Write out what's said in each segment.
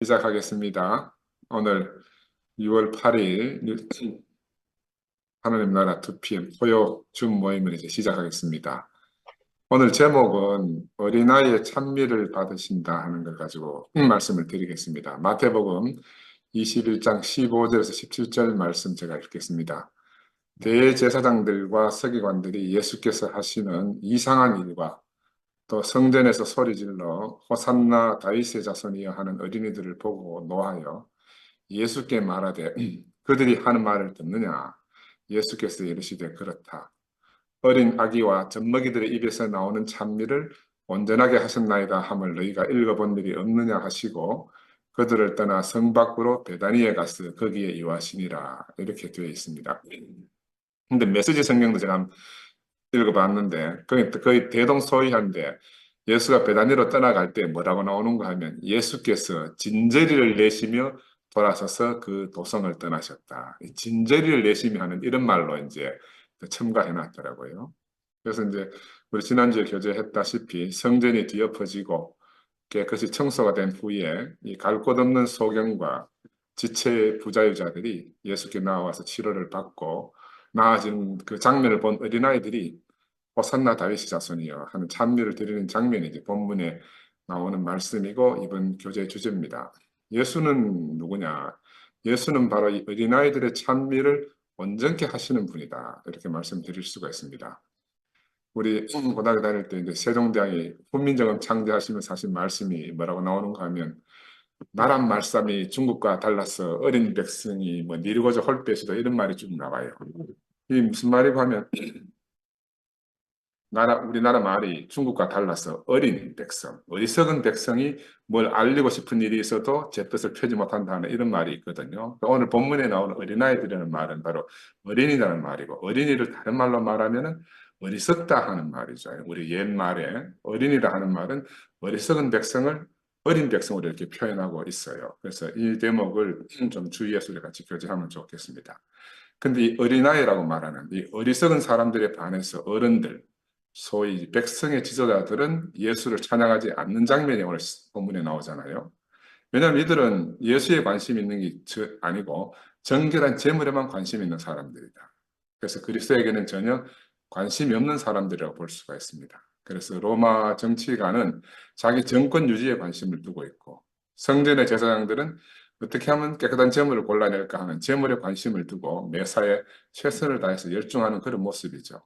시작하겠습니다. 오늘 6월 8일 하나님 나라 2PM 토요 줌 모임을 이제 시작하겠습니다. 오늘 제목은 어린아이의 찬미를 받으신다 하는 걸 가지고 말씀을 드리겠습니다. 마태복음 21장 15절에서 17절 말씀 제가 읽겠습니다. 대제사장들과 서기관들이 예수께서 하시는 이상한 일과 또 성전에서 소리질러 호산나 다윗의 자손이여 하는 어린이들을 보고 노하여 예수께 말하되 그들이 하는 말을 듣느냐? 예수께서 이르시되 그렇다. 어린 아기와 젖먹이들의 입에서 나오는 찬미를 온전하게 하셨나이다 함을 너희가 읽어본 일이 없느냐 하시고 그들을 떠나 성 밖으로 베다니에 가서 거기에 이와시니라. 이렇게 되어 있습니다. 근데 메시지 성경도 제가 한번 읽어봤는데 거의 대동소이한데 예수가 베다니로 떠나갈 때 뭐라고 나오는가 하면 예수께서 진저리를 내시며 돌아서서 그 도성을 떠나셨다. 진저리를 내시며 하는 이런 말로 이제 첨가해 놨더라고요. 그래서 이제 우리 지난주에 교제했다시피 성전이 뒤엎어지고 깨끗이 청소가 된 후에 이 갈 곳 없는 소경과 지체의 부자유자들이 예수께 나와서 치료를 받고 나아진 그 장면을 본 어린아이들이 호산나 다윗의 자손이여 하는 찬미를 드리는 장면이 이제 본문에 나오는 말씀이고 이번 교재 주제입니다. 예수는 누구냐? 예수는 바로 이 어린아이들의 찬미를 온전케 하시는 분이다. 이렇게 말씀드릴 수가 있습니다. 우리 고등학교 다닐 때 이제 세종대왕이 훈민정음 창제하시면서 하신 말씀이 뭐라고 나오는가 하면 나란 말씀이 중국과 달라서 어린 백성이 뭐 니르고자 헐빼시도 이런 말이 쭉 나와요. 이 무슨 말이고 하면 우리나라 말이 중국과 달라서 어린 백성, 어리석은 백성이 뭘 알리고 싶은 일이 있어도 제 뜻을 펴지 못한다는 이런 말이 있거든요. 그러니까 오늘 본문에 나오는 어린아이들이라는 말은 바로 어린이라는 말이고 어린이를 다른 말로 말하면은 어리석다 하는 말이죠. 우리 옛말에 어린이라 하는 말은 어리석은 백성을 어린 백성으로 이렇게 표현하고 있어요. 그래서 이 대목을 좀 주의해서 우리 같이 교제하면 좋겠습니다. 근데 이 어린아이라고 말하는 이 어리석은 사람들에 반해서 어른들, 소위 백성의 지도자들은 예수를 찬양하지 않는 장면이 오늘 본문에 나오잖아요. 왜냐하면 이들은 예수에 관심 있는 게 아니고 정결한 재물에만 관심 있는 사람들이다. 그래서 그리스도에게는 전혀 관심이 없는 사람들이라고 볼 수가 있습니다. 그래서 로마 정치가는 자기 정권 유지에 관심을 두고 있고 성전의 제사장들은 어떻게 하면 깨끗한 재물을 골라낼까 하는 재물에 관심을 두고 매사에 최선을 다해서 열중하는 그런 모습이죠.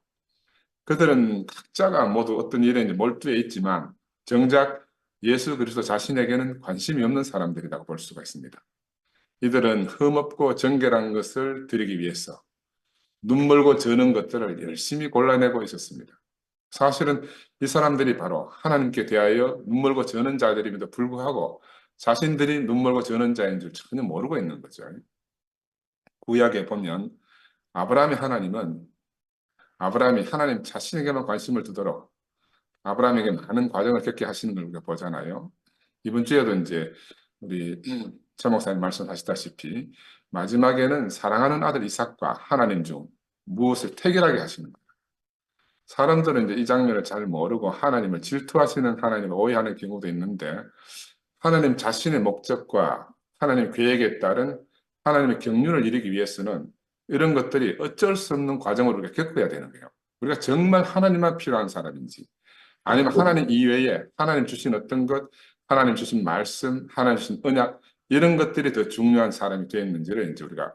그들은 각자가 모두 어떤 일에 이제 몰두해 있지만 정작 예수 그리스도 자신에게는 관심이 없는 사람들이라고 볼 수가 있습니다. 이들은 흠없고 정결한 것을 드리기 위해서 눈멀고 저는 것들을 열심히 골라내고 있었습니다. 사실은 이 사람들이 바로 하나님께 대하여 눈멀고 저는 자들임에도 불구하고 자신들이 눈멀고 저는 자인 줄 전혀 모르고 있는 거죠. 구약에 보면 아브라함이 하나님 자신에게만 관심을 두도록 아브라함에게 많은 과정을 겪게 하시는 걸 우리가 보잖아요. 이번 주에도 이제 우리 최 목사님 말씀하시다시피 마지막에는 사랑하는 아들 이삭과 하나님 중 무엇을 태결하게 하시는 거예요. 사람들은 이제 이 장면을 잘 모르고 하나님을 질투하시는 하나님을 오해하는 경우도 있는데 하나님 자신의 목적과 하나님 계획에 따른 하나님의 경륜을 이루기 위해서는 이런 것들이 어쩔 수 없는 과정을 우리가 겪어야 되는 거예요. 우리가 정말 하나님만 필요한 사람인지 아니면 하나님 이외에 하나님 주신 어떤 것, 하나님 주신 말씀, 하나님 주신 언약 이런 것들이 더 중요한 사람이 되었는지를 이제 우리가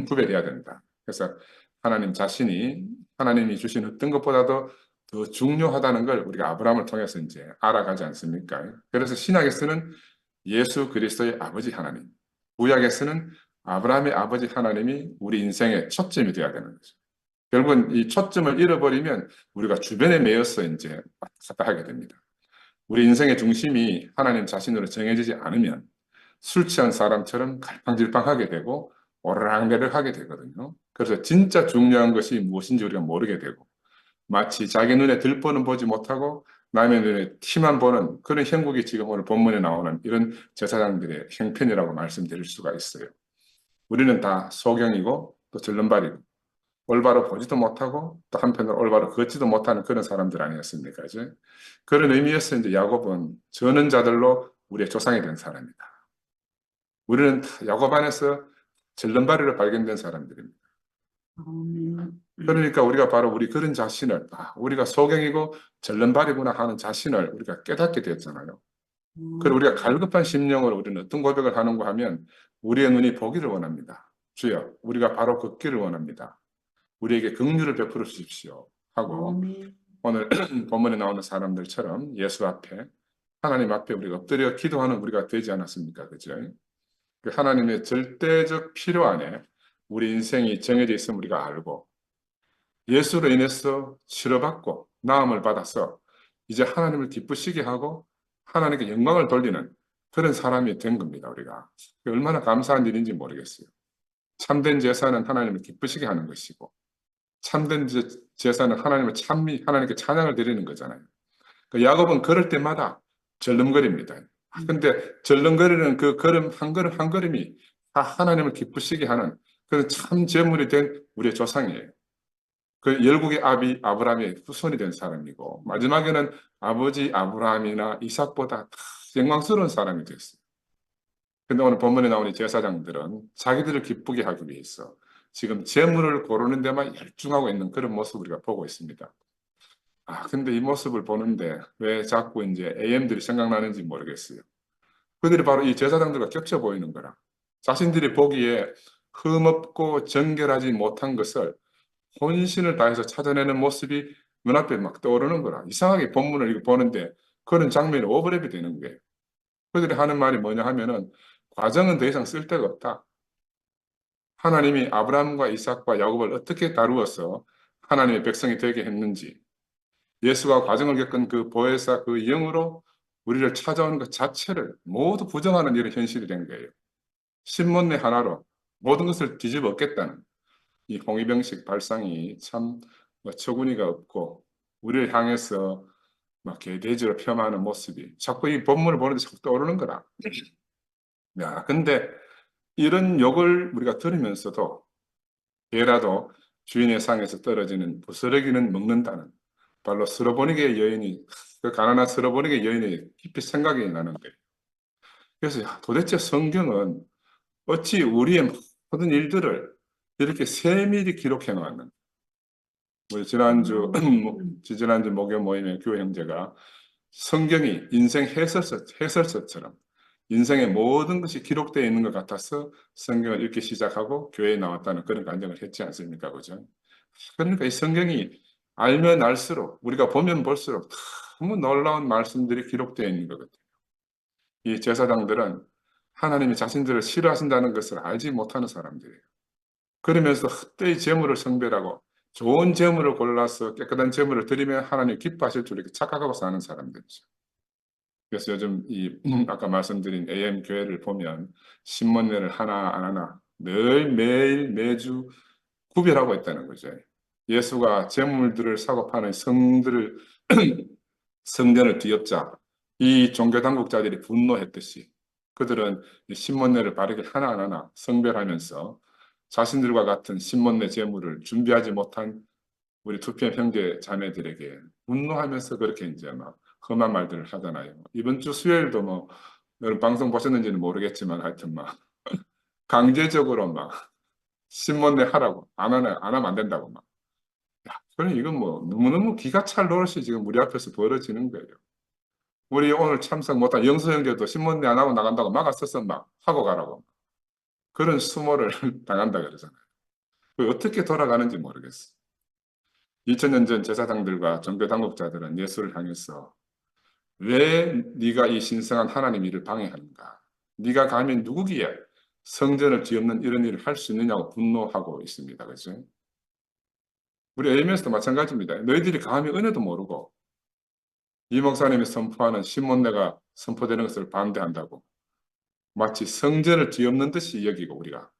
구별해야 된다. 그래서 하나님 자신이 하나님이 주신 어떤 것보다도 더 중요하다는 걸 우리가 아브라함을 통해서 이제 알아가지 않습니까? 그래서 신약에서는 예수 그리스도의 아버지 하나님, 구약에서는 아브라함의 아버지 하나님이 우리 인생의 초점이 되어야 되는 거죠. 결국은 이 초점을 잃어버리면 우리가 주변에 매여서 이제 왔다 갔다 하게 됩니다. 우리 인생의 중심이 하나님 자신으로 정해지지 않으면 술 취한 사람처럼 갈팡질팡하게 되고 오르락내리락 하게 되거든요. 그래서 진짜 중요한 것이 무엇인지 우리가 모르게 되고 마치 자기 눈에 들보는 보지 못하고 남의 눈에 티만 보는 그런 형국이 지금 오늘 본문에 나오는 이런 제사장들의 형편이라고 말씀드릴 수가 있어요. 우리는 다 소경이고 또 절름발이고 올바로 보지도 못하고 또 한편으로 올바로 걷지도 못하는 그런 사람들 아니었습니까? 이제 그런 의미에서 이제 야곱은 저는 자들로 우리의 조상이 된 사람이다. 우리는 야곱 안에서 절름발이로 발견된 사람들입니다. 아멘. 그러니까 우리가 바로 우리 그런 자신을, 우리가 소경이고 절름발이구나 하는 자신을 우리가 깨닫게 되었잖아요. 그리고 우리가 갈급한 심령으로 우리는 어떤 고백을 하는가 하면 우리의 눈이 보기를 원합니다. 주여, 우리가 바로 걷기를 원합니다. 우리에게 긍휼을 베풀어 주십시오. 하고 아멘. 오늘 본문에 나오는 사람들처럼 예수 앞에, 하나님 앞에 우리가 엎드려 기도하는 우리가 되지 않았습니까? 그죠? 그 하나님의 절대적 필요 안에 우리 인생이 정해져 있음을 우리가 알고 예수로 인해서 치료받고 나음을 받아서 이제 하나님을 기쁘시게 하고 하나님께 영광을 돌리는 그런 사람이 된 겁니다, 우리가. 얼마나 감사한 일인지 모르겠어요. 참된 제사는 하나님을 기쁘시게 하는 것이고, 참된 제사는 하나님께 찬양을 드리는 거잖아요. 그 야곱은 걸을 때마다 절름거립니다. 근데 절름거리는 그 걸음 한 걸음 한 걸음이 다 하나님을 기쁘시게 하는 그런 참 제물이 된 우리의 조상이에요. 그 열국의 아브라함의 후손이 된 사람이고 마지막에는 아버지 아브라함이나 이삭보다 더 영광스러운 사람이 됐어요. 근데 오늘 본문에 나오는 제사장들은 자기들을 기쁘게 하기 위해서 지금 제물을 고르는 데만 열중하고 있는 그런 모습을 우리가 보고 있습니다. 근데 이 모습을 보는데 왜 자꾸 이제 AM들이 생각나는지 모르겠어요. 그들이 바로 이 제사장들과 겹쳐 보이는 거라. 자신들이 보기에 흠없고 정결하지 못한 것을 혼신을 다해서 찾아내는 모습이 눈앞에 막 떠오르는 거라. 이상하게 본문을 이거 보는데 그런 장면이 오버랩이 되는 거예요. 그들이 하는 말이 뭐냐 하면은 과정은 더 이상 쓸데가 없다. 하나님이 아브라함과 이삭과 야곱을 어떻게 다루어서 하나님의 백성이 되게 했는지, 예수가 과정을 겪은 그 보혜사 그 영으로 우리를 찾아오는 것 자체를 모두 부정하는 이런 현실이 된 거예요. 신문내 하나로 모든 것을 뒤집어 엎겠다는 이 홍위병식 발상이 참 처구니가 없고 우리를 향해서 막 개돼지로 폄하하는 모습이 자꾸 이 본문을 보는데 자꾸 떠오르는 거라. 야, 근데 이런 욕을 우리가 들으면서도 개라도 주인의 상에서 떨어지는 부스러기는 먹는다는 발로 스로보니게 여인이 그 가난한 스로보니게 여인이 깊이 생각이 나는 거예요. 그래서 도대체 성경은 어찌 우리의 모든 일들을 이렇게 세밀히 기록해 놓았는가? 우리 지난주 목요 모임의 교회 형제가 성경이 인생 해설서처럼 인생의 모든 것이 기록되어 있는 것 같아서 성경을 읽기 시작하고 교회에 나왔다는 그런 간증을 했지 않습니까? 그죠? 그러니까 이 성경이 알면 알수록 우리가 보면 볼수록 너무 놀라운 말씀들이 기록되어 있는 것 같아요. 이 제사장들은 하나님이 자신들을 싫어하신다는 것을 알지 못하는 사람들이에요. 그러면서 헛되이 재물을 성별하고 좋은 재물을 골라서 깨끗한 재물을 드리면 하나님 기뻐하실 줄 이렇게 착각하고 사는 사람들이죠. 그래서 요즘 아까 말씀드린 AM 교회를 보면 신문회를 하나 안 하나 늘 매일 매주 구별하고 있다는 거죠. 예수가 재물들을 사고 파는 성전을 뒤엎자 이 종교 당국자들이 분노했듯이 그들은 이 신문례를 바르게 하나하나 성별하면서 자신들과 같은 신문례 재물을 준비하지 못한 우리 투표 형제 자매들에게 분노하면서 그렇게 이제 막 험한 말들을 하잖아요. 이번 주 수요일도 뭐 여러분 방송 보셨는지는 모르겠지만 하여튼 막 강제적으로 막 신문례 하라고 안 하면 안 된다고 막. 그럼 이건 뭐 너무너무 기가 찰 노릇이 지금 우리 앞에서 벌어지는 거예요. 우리 오늘 참석 못한 영수 형제도 신문대 안 하고 나간다고 막았었어 막 하고 가라고 그런 수모를 당한다 그러잖아요. 그 어떻게 돌아가는지 모르겠어. 2000년 전 제사장들과 종교 당국자들은 예수를 향해서 왜 네가 이 신성한 하나님 일을 방해하는가? 네가 감히 누구기에 성전을 뒤엎는 이런 일을 할 수 있느냐고 분노하고 있습니다. 그렇죠? 우리 AMS도 마찬가지입니다. 너희들이 감히 은혜도 모르고 이 목사님이 선포하는 신문내가 선포되는 것을 반대한다고 마치 성전을 뒤엎는 듯이 여기고 우리가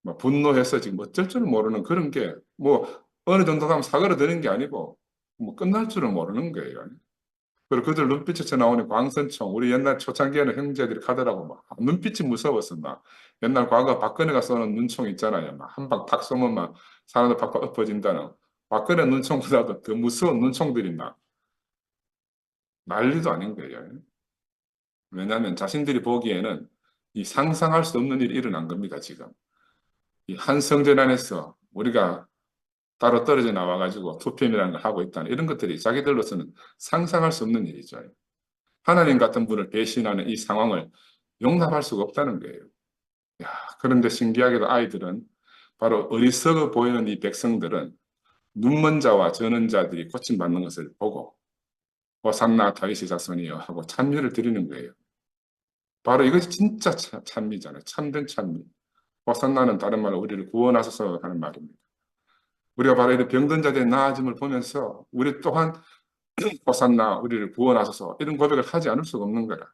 뭐 분노해서 지금 어쩔 줄 모르는 그런 게 뭐 어느 정도 가면 사과를 드는 게 아니고 뭐 끝날 줄을 모르는 거예요. 그리고 그들 눈빛에서 나오는 광선총 우리 옛날 초창기에는 형제들이 가더라고 막 눈빛이 무서워서 막 옛날 과거 박근혜가 쏘는 눈총 있잖아요. 막 한 방 탁 쏘면 막 사람들 팍팍 엎어진다는 박근혜 눈총보다도 더 무서운 눈총들이 막 난리도 아닌 거예요. 왜냐하면 자신들이 보기에는 이 상상할 수 없는 일이 일어난 겁니다, 지금. 이 한 성전 안에서 우리가 따로 떨어져 나와가지고 투표이라는 걸 하고 있다는 이런 것들이 자기들로서는 상상할 수 없는 일이죠. 하나님 같은 분을 배신하는 이 상황을 용납할 수가 없다는 거예요. 야, 그런데 신기하게도 아이들은 바로 어리석어 보이는 이 백성들은 눈먼 자와 저는 자들이 고침받는 것을 보고 호산나 다윗의 자손이여 하고 찬미를 드리는 거예요. 바로 이것이 진짜 찬미잖아요. 참된 찬미. 호산나는 다른 말로 우리를 구원하소서 하는 말입니다. 우리가 바로 이런 병든 자들의 나아짐을 보면서 우리 또한 호산나 우리를 구원하소서 이런 고백을 하지 않을 수가 없는 거라.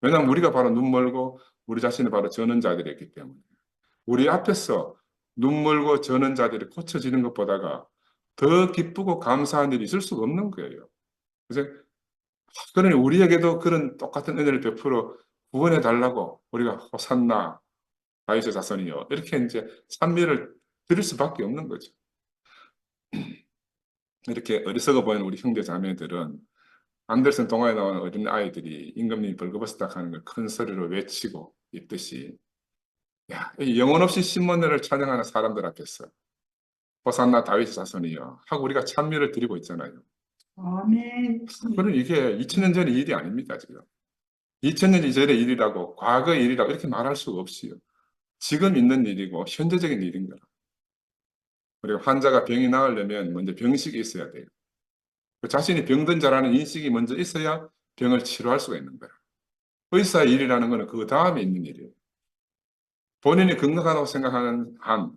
왜냐하면 우리가 바로 눈 멀고 우리 자신이 바로 저는 자들이었기 때문에 우리 앞에서 눈 멀고 저는 자들이 고쳐지는 것보다가 더 기쁘고 감사한 일이 있을 수가 없는 거예요. 그래서 그러니 우리에게도 그런 똑같은 은혜를 베풀어 구원해 달라고 우리가 호산나 다윗의 자손이요 이렇게 이제 찬미를 드릴 수밖에 없는 거죠. 이렇게 어리석어 보이는 우리 형제 자매들은 안데르센 동화에 나오는 어린 아이들이 임금님이 벌거벗었다 하는 걸 큰 소리로 외치고 있듯이 야, 이 영혼 없이 신문회를 찬양하는 사람들 앞에서 호산나 다윗의 자손이여 하고 우리가 찬미를 드리고 있잖아요. 아멘. 그럼 이게 2000년 전의 일이 아닙니다, 지금. 2000년 이전의 일이라고 과거의 일이라고 이렇게 말할 수가 없어요. 지금 있는 일이고 현재적인 일인 거라. 그리고 환자가 병이 나으려면 먼저 병식이 있어야 돼요. 그 자신이 병든 자라는 인식이 먼저 있어야 병을 치료할 수가 있는 거예요. 의사의 일이라는 것은 그 다음에 있는 일이에요. 본인이 건강하다고 생각하는 한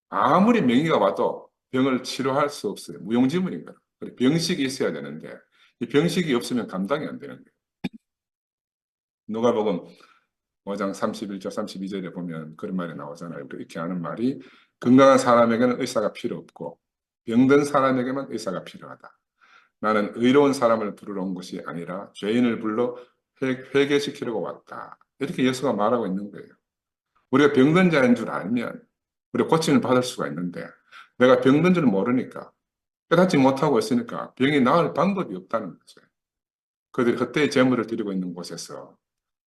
아무리 명의가 와도 병을 치료할 수 없어요. 무용지물인 거예요. 병식이 있어야 되는데 이 병식이 없으면 감당이 안 되는 거예요. 누가복음 5장 31절 32절에 보면 그런 말이 나오잖아요. 이렇게 하는 말이 건강한 사람에게는 의사가 필요 없고 병든 사람에게만 의사가 필요하다. 나는 의로운 사람을 부르러 온 것이 아니라 죄인을 불러 회개시키려고 왔다. 이렇게 예수가 말하고 있는 거예요. 우리가 병든 자인 줄 알면 우리가 고침을 받을 수가 있는데 내가 병든 줄 모르니까 깨닫지 못하고 있으니까 병이 나을 방법이 없다는 거죠. 그들이 헛되이 재물을 드리고 있는 곳에서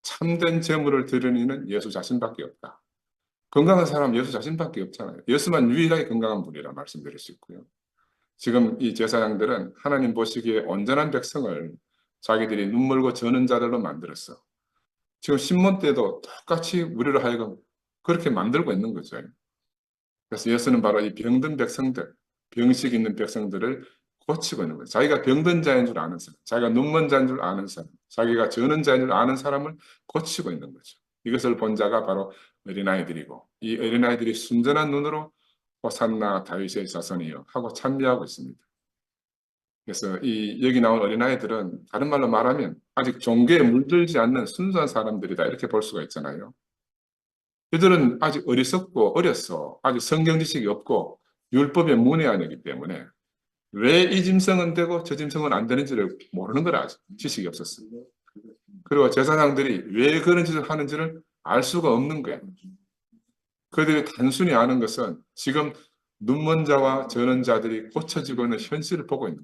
참된 재물을 드리는 이는 예수 자신밖에 없다. 건강한 사람은 예수 자신밖에 없잖아요. 예수만 유일하게 건강한 분이라 말씀드릴 수 있고요. 지금 이 제사장들은 하나님 보시기에 온전한 백성을 자기들이 눈물고 저는 자들로 만들었어. 지금 신문 때도 똑같이 우리를 하여금 그렇게 만들고 있는 거죠. 그래서 예수는 바로 이 병든 백성들, 병식 있는 백성들을 고치고 있는 거예요. 자기가 병든 자인 줄 아는 사람, 자기가 눈먼 자인 줄 아는 사람, 자기가 저는 자인 줄 아는 사람을 고치고 있는 거죠. 이것을 본 자가 바로 어린아이들이고 이 어린아이들이 순전한 눈으로 호산나 다윗의 자손이요 하고 찬미하고 있습니다. 그래서 이 여기 나온 어린아이들은 다른 말로 말하면 아직 종교에 물들지 않는 순수한 사람들이다 이렇게 볼 수가 있잖아요. 이들은 아직 어리석고 어렸어. 아직 성경 지식이 없고 율법에 문외한이기 때문에 왜 이 짐승은 되고 저 짐승은 안 되는지를 모르는 거라 아직 지식이 없었어요. 그리고 제사장들이 왜 그런 짓을 하는지를 알 수가 없는 거예요. 그들이 단순히 아는 것은 지금 눈먼 자와 저는 자들이 고쳐지고 있는 현실을 보고 있는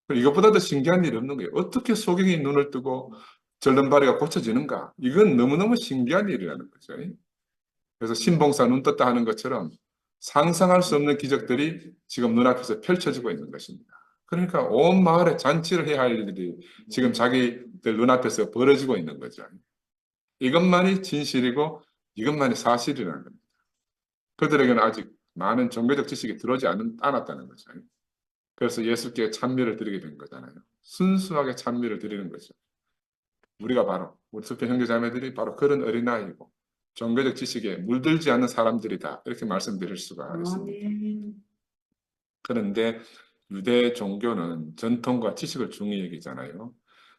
거예요. 이것보다 더 신기한 일이 없는 거예요. 어떻게 소경이 눈을 뜨고 절름발이가 고쳐지는가? 이건 너무너무 신기한 일이라는 거죠. 그래서 신봉사 눈 떴다 하는 것처럼 상상할 수 없는 기적들이 지금 눈앞에서 펼쳐지고 있는 것입니다. 그러니까 온 마을에 잔치를 해야 할 일들이 지금 자기들 눈앞에서 벌어지고 있는 거죠. 이것만이 진실이고 이것만이 사실이라는 겁니다. 그들에게는 아직 많은 종교적 지식이 들어오지 않았다는 거죠. 그래서 예수께 찬미를 드리게 된 거잖아요. 순수하게 찬미를 드리는 거죠. 우리가 바로 우리 수표 형제자매들이 바로 그런 어린아이고 종교적 지식에 물들지 않는 사람들이다. 이렇게 말씀드릴 수가 있습니다. 아멘. 그런데 유대 종교는 전통과 지식을 중요히 여기잖아요.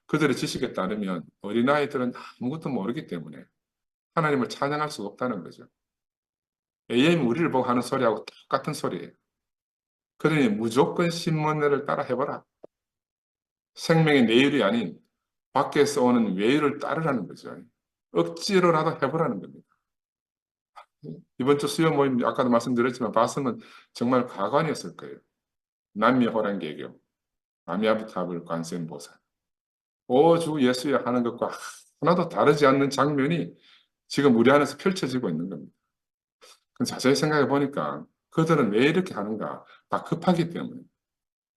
그들의 지식에 따르면 어린아이들은 아무것도 모르기 때문에 하나님을 찬양할 수가 없다는 거죠. AM이 우리를 보고 하는 소리하고 똑같은 소리예요. 그러니 무조건 신문례를 따라 해보라. 생명의 내율이 아닌 밖에서 오는 외율을 따르라는 거죠. 억지로라도 해보라는 겁니다. 이번 주 수요 모임 아까도 말씀드렸지만 봤으면 정말 가관이었을 거예요. 남미 호랑개교, 아미아부타불 관세음보살, 오주 예수야 하는 것과 하나도 다르지 않는 장면이 지금 우리 안에서 펼쳐지고 있는 겁니다. 자세히 생각해 보니까 그들은 왜 이렇게 하는가? 다 급하기 때문에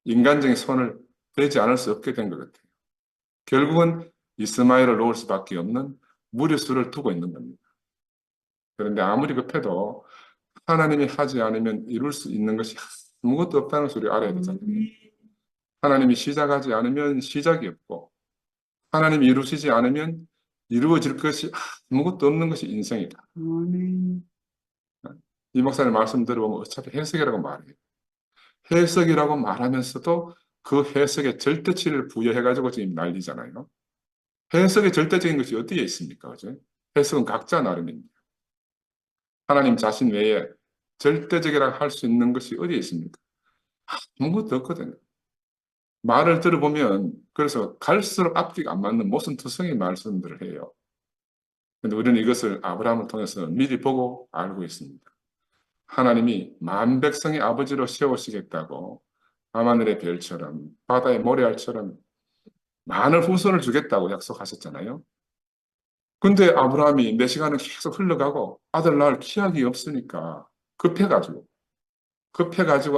인간적인 손을 대지 않을 수 없게 된 것 같아요. 결국은 이스마엘을 놓을 수밖에 없는 무리수를 두고 있는 겁니다. 그런데 아무리 급해도 하나님이 하지 않으면 이룰 수 있는 것이 아무것도 없다는 소리를 알아야 되잖아요. 하나님이 시작하지 않으면 시작이 없고 하나님이 이루시지 않으면 이루어질 것이 아무것도 없는 것이 인생이다. 이 목사님 말씀 들어보면 어차피 해석이라고 말해요. 해석이라고 말하면서도 그 해석에 절대치를 부여해가지고 지금 난리잖아요. 해석의 절대적인 것이 어디에 있습니까? 그죠? 해석은 각자 나름입니다. 하나님 자신 외에 절대적이라고 할 수 있는 것이 어디에 있습니까? 아무것도 없거든요. 말을 들어보면 그래서 갈수록 앞뒤가 안 맞는 모순투성이 말씀들을 해요. 그런데 우리는 이것을 아브라함을 통해서 미리 보고 알고 있습니다. 하나님이 만 백성의 아버지로 세우시겠다고 밤하늘의 별처럼 바다의 모래알처럼 많은 후손을 주겠다고 약속하셨잖아요. 근데 아브라함이 내 시간은 계속 흘러가고 아들 낳을 기약이 없으니까 급해가지고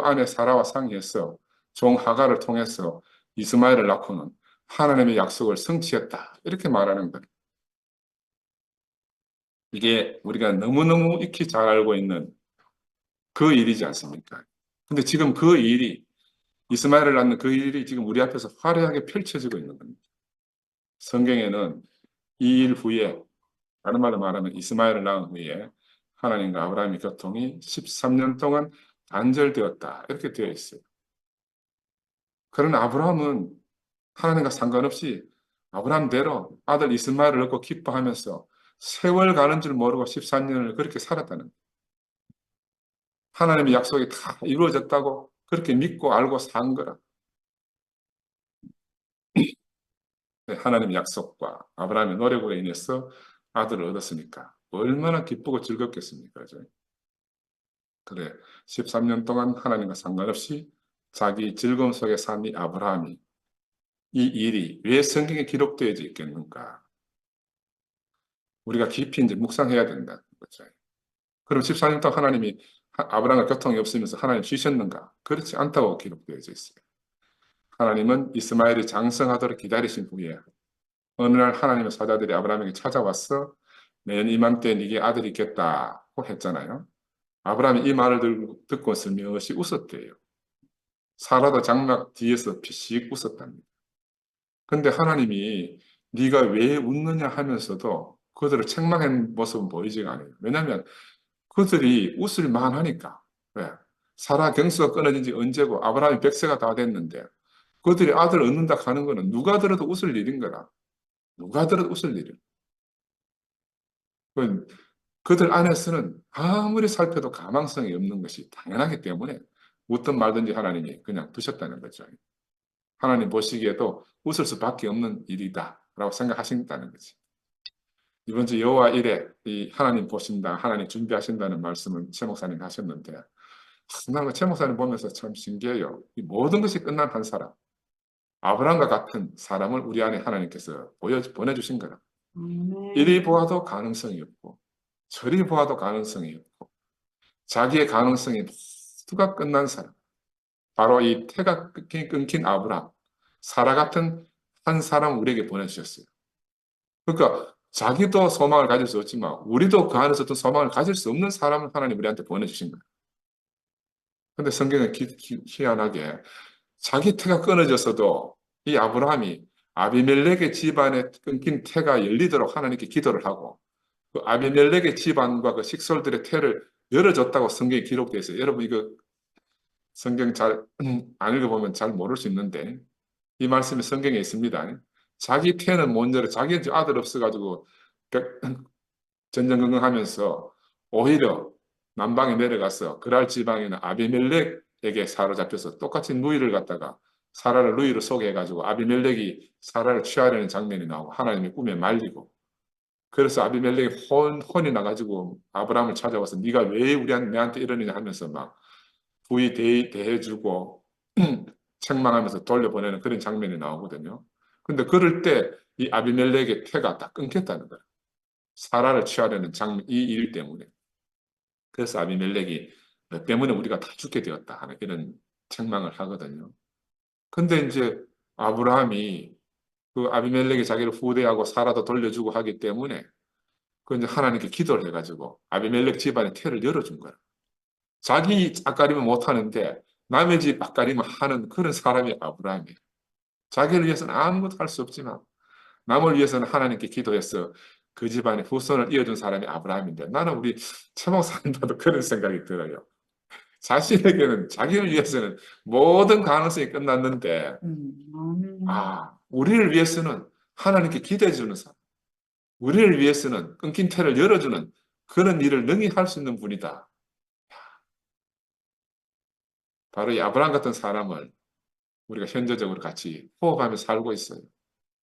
아내 사라와 상의해서 종 하갈을 통해서 이스마엘을 낳고는 하나님의 약속을 성취했다. 이렇게 말하는 거예요. 이게 우리가 너무너무 익히 잘 알고 있는 그 일이지 않습니까? 근데 지금 그 일이 이스마엘을 낳는 그 일이 지금 우리 앞에서 화려하게 펼쳐지고 있는 겁니다. 성경에는 이 일 후에 다른 말로 말하면 이스마엘을 낳은 후에 하나님과 아브라함의 교통이 13년 동안 단절되었다. 이렇게 되어 있어요. 그러나 아브라함은 하나님과 상관없이 아브라함대로 아들 이스마엘을 얻고 기뻐하면서 세월 가는 줄 모르고 13년을 그렇게 살았다는 거예요. 하나님의 약속이 다 이루어졌다고 그렇게 믿고 알고 산 거라. 하나님의 약속과 아브라함의 노력으로 인해서 아들을 얻었으니까 얼마나 기쁘고 즐겁겠습니까? 그죠? 그래, 13년 동안 하나님과 상관없이 자기 즐거움 속에 산 이 아브라함이 이 일이 왜 성경에 기록되어 있겠는가? 우리가 깊이 이제 묵상해야 된다는 거죠. 그럼 14년 동안 하나님이 아브라함과 교통이 없으면서 하나님 쉬셨는가? 그렇지 않다고 기록되어 있어요. 하나님은 이스마엘이 장성하도록 기다리신 후에 어느 날 하나님의 사자들이 아브라함에게 찾아와서 내년 이맘때 네게 아들이 있겠다고 했잖아요. 아브라함이 이 말을 듣고 슬며시 웃었대요. 사라도 장막 뒤에서 피식 웃었답니다. 근데 하나님이 네가 왜 웃느냐 하면서도 그들을 책망한 모습은 보이지가 않아요. 왜냐하면 그들이 웃을 만하니까. 왜? 사라 경수가 끊어진 지 언제고 아브라함이 100세가 다 됐는데 그들이 아들을 얻는다 하는 거는 누가 들어도 웃을 일인 거라. 누가 들어도 웃을 일이야. 그들 안에서는 아무리 살펴도 가망성이 없는 것이 당연하기 때문에 웃든 말든지 하나님이 그냥 두셨다는 거죠. 하나님 보시기에도 웃을 수밖에 없는 일이다 라고 생각하신다는 거지. 이번 주 여호와 일에 이 하나님 보신다, 하나님 준비하신다는 말씀을 최 목사님 하셨는데 나는 최 목사님 보면서 참 신기해요. 이 모든 것이 끝난 한 사람, 아브라함과 같은 사람을 우리 안에 하나님께서 보내주신 거라. 이리 보아도 가능성이 없고 저리 보아도 가능성이 없고 자기의 가능성이 모두가 끝난 사람, 바로 이 태가 끊긴 아브라함, 사라 같은 한 사람 우리에게 보내주셨어요. 그러니까 자기도 소망을 가질 수 없지만 우리도 그 안에서 어떤 소망을 가질 수 없는 사람을 하나님 우리한테 보내주신 거예요. 근데 성경은 희한하게 자기 태가 끊어졌어도 이 아브라함이 아비멜렉의 집안에 끊긴 태가 열리도록 하나님께 기도를 하고 그 아비멜렉의 집안과 그 식솔들의 태를 열어줬다고 성경에 기록되어 있어요. 여러분 이거 성경 잘 안 읽어보면 잘 모를 수 있는데 이 말씀이 성경에 있습니다. 자기 태는 못 열어. 자기 아들 없어가지고 전전긍긍하면서 오히려 남방에 내려가서 그랄 지방에는 아비멜렉에게 사로잡혀서 똑같이 누이를 갖다가 사라를 누이로 소개해가지고 아비멜렉이 사라를 취하려는 장면이 나오고 하나님의 꿈에 말리고 그래서 아비멜렉이 혼이 나가지고 아브라함을 찾아와서 네가 왜 내한테 이러느냐 하면서 막 부의 대해주고 책망하면서 돌려보내는 그런 장면이 나오거든요. 근데 그럴 때 이 아비멜렉의 태가 다 끊겼다는 거예요. 사라를 취하려는 이 일 때문에. 그래서 아비멜렉이 너 때문에 우리가 다 죽게 되었다 하는 이런 책망을 하거든요. 근데 이제 아브라함이 그 아비멜렉이 자기를 후대하고 사라도 돌려주고 하기 때문에 그 이제 하나님께 기도를 해가지고 아비멜렉 집안의 태를 열어준 거야. 자기 앞가림은 못하는데 남의 집 앞가림을 하는 그런 사람이 아브라함이에요. 자기를 위해서는 아무것도 할 수 없지만 남을 위해서는 하나님께 기도해서 그 집안의 후손을 이어준 사람이 아브라함인데 나는 우리 최 목사님과도 그런 생각이 들어요. 자신에게는 자기를 위해서는 모든 가능성이 끝났는데 아멘. 우리를 위해서는 하나님께 기대해 주는 사람, 우리를 위해서는 끊긴 태를 열어주는 그런 일을 능히 할 수 있는 분이다. 바로 이 아브라함 같은 사람을 우리가 현재적으로 같이 호흡하며 살고 있어요.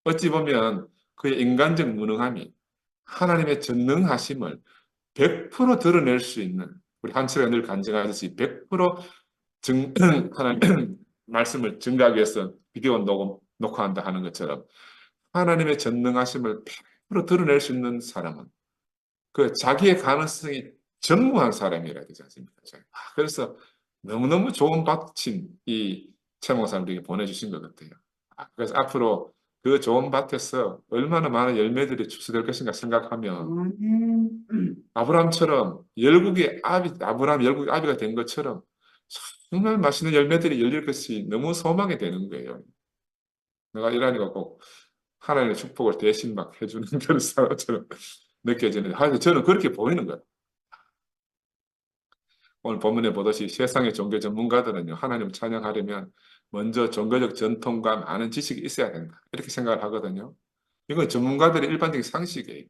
어찌 보면 그의 인간적 무능함이 하나님의 전능하심을 100% 드러낼 수 있는, 우리 한철에 늘 간증하듯이 100% 하나님 말씀을 증가하기 위해서 비디오 녹화한다 하는 것처럼 하나님의 전능하심을 100% 드러낼 수 있는 사람은 그 자기의 가능성이 전무한 사람이라 되지 않습니까? 그래서 너무너무 좋은 밭인 이 최목사님에게 보내주신 것 같아요. 그래서 앞으로 그 좋은 밭에서 얼마나 많은 열매들이 축소될 것인가 생각하면 아멘. 아브라함 열국의 아비가 된 것처럼 정말 맛있는 열매들이 열릴 것이 너무 소망이 되는 거예요. 내가 이러니까 꼭 하나님의 축복을 대신 막 해주는 그런 사람처럼 느껴지는데, 하여튼 저는 그렇게 보이는 거예요. 오늘 본문에 보듯이 세상의 종교 전문가들은요, 하나님을 찬양하려면 먼저 종교적 전통과 많은 지식이 있어야 된다. 이렇게 생각을 하거든요. 이건 전문가들의 일반적인 상식이에요.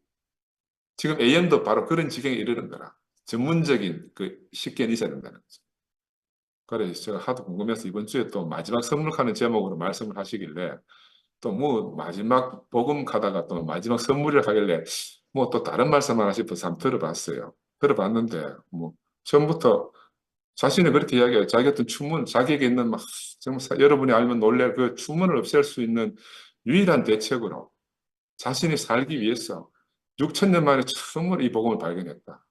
지금 AM도 바로 그런 지경에 이르는 거라. 전문적인 그 식견이 있어야 된다는 거죠. 그래서 제가 하도 궁금해서 이번 주에 또 마지막 선물하는 제목으로 말씀을 하시길래 또 뭐 마지막 복음 가다가 또 마지막 선물을 하길래 뭐 또 다른 말씀 하나 싶어서 한번 들어봤어요. 들어봤는데 뭐 처음부터 자신이 그렇게 이야기해요. 자기 어떤 추문, 자기에게 있는 막 정말 여러분이 알면 놀랄 그 추문을 없앨 수 있는 유일한 대책으로 자신이 살기 위해서 6천 년 만에 처음으로 이 복음을 발견했다.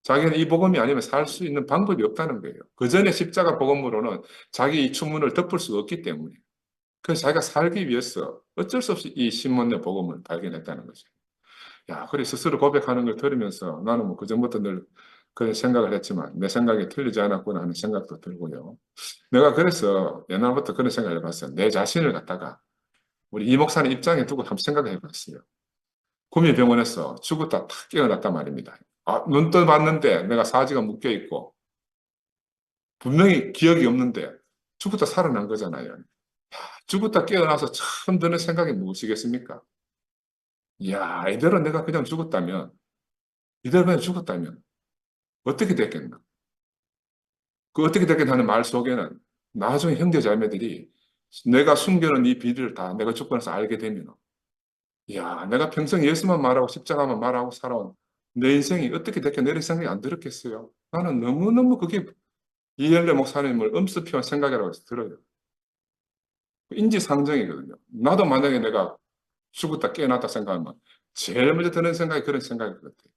자기는 이 복음이 아니면 살 수 있는 방법이 없다는 거예요. 그 전에 십자가 복음으로는 자기 이 추문을 덮을 수 없기 때문에. 그래서 자기가 살기 위해서 어쩔 수 없이 이 신문의 복음을 발견했다는 거죠. 야, 그래 스스로 고백하는 걸 들으면서 나는 뭐 그전부터 늘 그런 생각을 했지만 내 생각이 틀리지 않았구나 하는 생각도 들고요. 내가 그래서 옛날부터 그런 생각을 해봤어요. 내 자신을 갖다가 우리 이 목사님 입장에 두고 한번 생각을 해봤어요. 구미병원에서 죽었다 탁 깨어났단 말입니다. 눈 떠봤는데 내가 사지가 묶여있고 분명히 기억이 없는데 죽었다 살아난 거잖아요. 죽었다 깨어나서 처음 드는 생각이 무엇이겠습니까? 이야, 이대로 그냥 죽었다면 어떻게 됐겠나? 그 어떻게 됐겠나 하는 말 속에는 나중에 형제 자매들이 내가 숨겨놓은 이 비리를 다 내가 죽고 나서 알게 되면, 이야, 내가 평생 예수만 말하고 십자가만 말하고 살아온 내 인생이 어떻게 됐겠나 이런 생각이 안 들었겠어요? 나는 너무너무 그게 이엘레 목사님을 엄습해온 생각이라고 해서 들어요. 인지상정이거든요. 나도 만약에 내가 죽었다 깨어났다 생각하면 제일 먼저 드는 생각이 그런 생각일 것 같아요.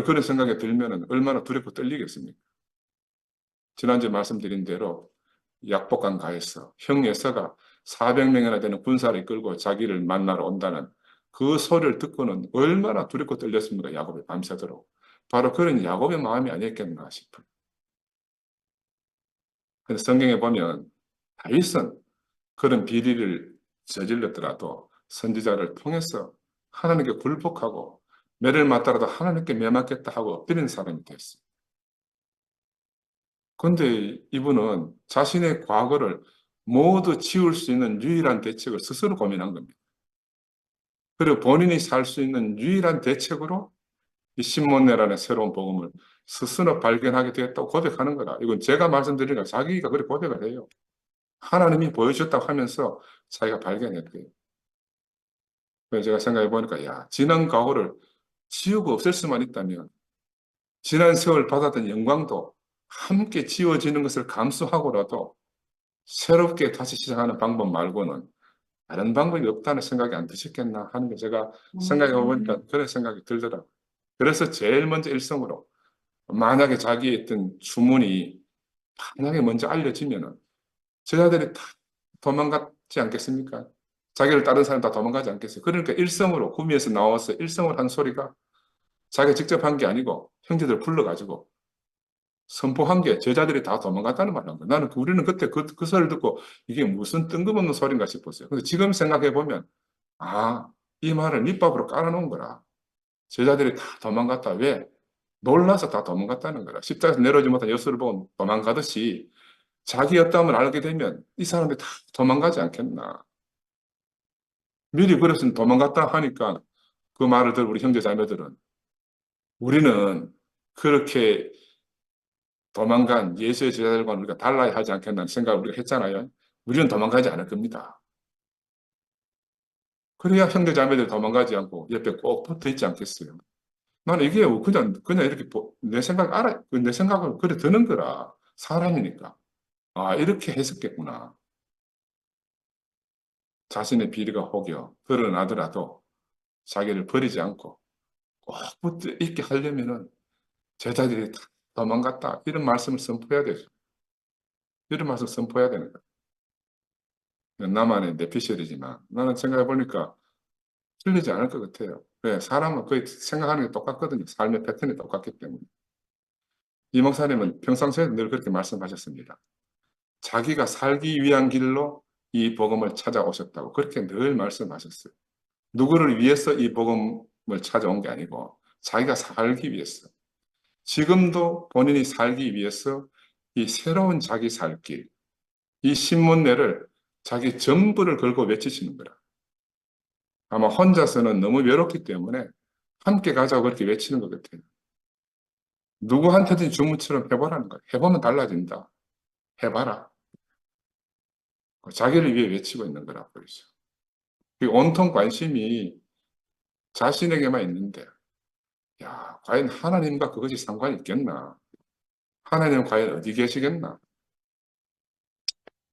그런 생각이 들면 얼마나 두렵고 떨리겠습니까? 지난주에 말씀드린 대로 약복강 가에서 형 예서가 400명이나 되는 군사를 이끌고 자기를 만나러 온다는 그 소리를 듣고는 얼마나 두렵고 떨렸습니까? 야곱이 밤새도록. 바로 그런 야곱의 마음이 아니었겠나 싶어요. 그래서 성경에 보면 다윗은 그런 비리를 저질렀더라도 선지자를 통해서 하나님께 굴복하고 매를 맞더라도 하나님께 매 맞겠다 하고 엎드리는 사람이 됐어요. 그런데 이분은 자신의 과거를 모두 지울 수 있는 유일한 대책을 스스로 고민한 겁니다. 그리고 본인이 살 수 있는 유일한 대책으로 이 신문내라는 새로운 복음을 스스로 발견하게 되었다고 고백하는 거다. 이건 제가 말씀드리니까 자기가 그렇게 고백을 해요. 하나님이 보여줬다고 하면서 자기가 발견했대요. 그래서 제가 생각해 보니까, 야, 지난 과거를 지우고 없앨 수만 있다면 지난 세월 받았던 영광도 함께 지워지는 것을 감수하고라도 새롭게 다시 시작하는 방법 말고는 다른 방법이 없다는 생각이 안 드셨겠나 하는 게 제가 생각해 보니까 그런 생각이 들더라고요. 그래서 제일 먼저 일성으로 만약에 자기의 어떤 주문이 만약에 먼저 알려지면은 제자들이 다 도망갔지 않겠습니까? 자기를 따른 사람 다 도망가지 않겠어요? 그러니까 일성으로 구미에서 나와서 일성을 한 소리가 자기가 직접 한 게 아니고 형제들 불러가지고 선포한 게 제자들이 다 도망갔다는 말을 한 거예요. 나는 우리는 그때 그 소리를 듣고 이게 무슨 뜬금없는 소리인가 싶었어요. 근데 지금 생각해 보면 아, 이 말을 밑밥으로 깔아놓은 거라. 제자들이 다 도망갔다. 왜? 놀라서 다 도망갔다는 거라. 십자가에서 내려오지 못한 예수를 보고 도망가듯이 자기 였다함을 알게 되면 이 사람들이 다 도망가지 않겠나. 미리 그랬으면 도망갔다 하니까 그 말을 들은 우리 형제 자매들은 우리는 그렇게 도망간 예수의 제자들과는 우리가 달라야 하지 않겠다는 생각을 우리가 했잖아요. 우리는 도망가지 않을 겁니다. 그래야 형제 자매들 도망가지 않고 옆에 꼭 붙어 있지 않겠어요. 나는 이게 그냥 이렇게 내 생각 내 생각을 그래 드는 거라. 사람이니까. 아, 이렇게 했었겠구나. 자신의 비리가 혹여 드러나더라도 자기를 버리지 않고 꼭 붙어 있게 하려면은 제자들이 다 도망갔다. 이런 말씀을 선포해야 되죠. 이런 말씀을 선포해야 되는 거예요. 나만의 내피셜이지만 나는 생각해 보니까 틀리지 않을 것 같아요. 왜? 사람은 거의 생각하는 게 똑같거든요. 삶의 패턴이 똑같기 때문에. 이 목사님은 평상시에 늘 그렇게 말씀하셨습니다. 자기가 살기 위한 길로 이 복음을 찾아오셨다고 그렇게 늘 말씀하셨어요. 누구를 위해서 이 복음을 찾아온 게 아니고 자기가 살기 위해서. 지금도 본인이 살기 위해서 이 새로운 자기 살 길, 이 신문내를 자기 전부를 걸고 외치시는 거라. 아마 혼자서는 너무 외롭기 때문에 함께 가자고 그렇게 외치는 것 같아요. 누구한테든 주문처럼 해보라는 거예요. 해보면 달라진다. 해봐라. 자기를 위해 외치고 있는 거라 그러죠. 온통 관심이 자신에게만 있는데, 야, 과연 하나님과 그것이 상관이 있겠나? 하나님은 과연 어디 계시겠나?